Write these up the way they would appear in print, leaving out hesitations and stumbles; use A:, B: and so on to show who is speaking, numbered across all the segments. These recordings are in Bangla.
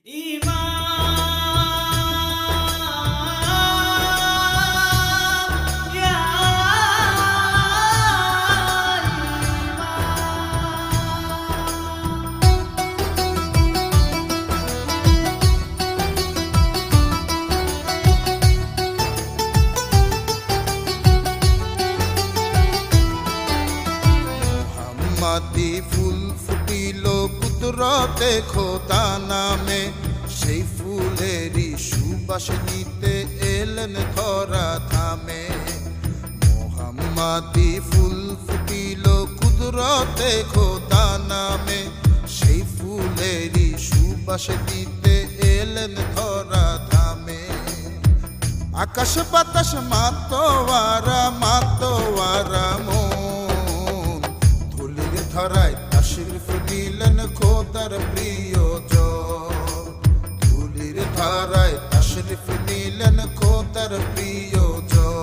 A: মাদি ফুল ফুটিল কুদরতে খোদা নামে, সেই ফুলেরই সুবাস নিতে এলেন ধরা ধামে। মোহাম্মদি ফুল ফুটিল কুদরতে খোদা নামে, সেই ফুলেরই সুবাস দিতে এলেন ধরা ধামে। আকাশ বাতাস মাতোয়ারা মাতোয়ারা ধরায় তাশরিফ দিলেন খোদার প্রিয়জন। ধুলির ধারায় তাশরিফ দিলেন খোদার প্রিয়জন।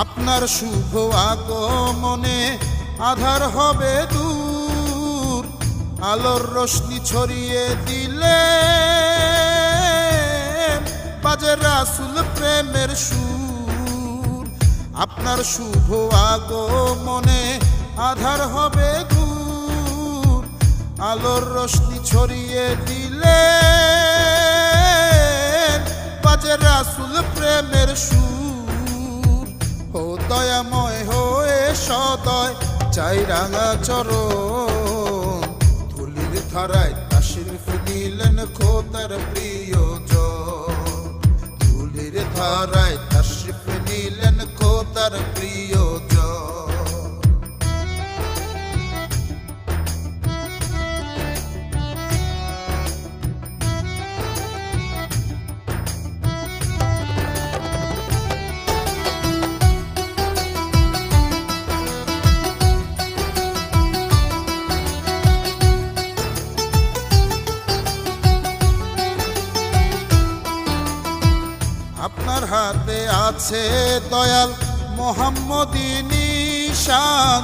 A: আপনার শুভ আগমনে আধার হবে দূর, আলোর রোশনি ছড়িয়ে দিলে বাজে রাসূল প্রেমের সুর। আপনার শুভ আগমনে আধার হবে দূর, আলোর রোশনি ছড়িয়ে দিলে বাজে রাসূল প্রেমের সুর। ও দয়াময় হয়ে সদয় চাই রাঙা চরণ, ধুলির ধারায় তাশরিফ দিলেন খোদার প্রিয়জন। ধুলির ধারায় তাশরিফ দিলেন খোদার প্রিয়জন। আপনার হাতে আছে দয়াল মোহাম্মদী নিশান,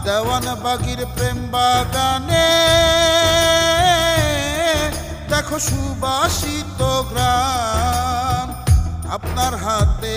A: দেওয়ান বাগির প্রেম বাগানে দেখো সুবাসিত গ্রাম। আপনার হাতে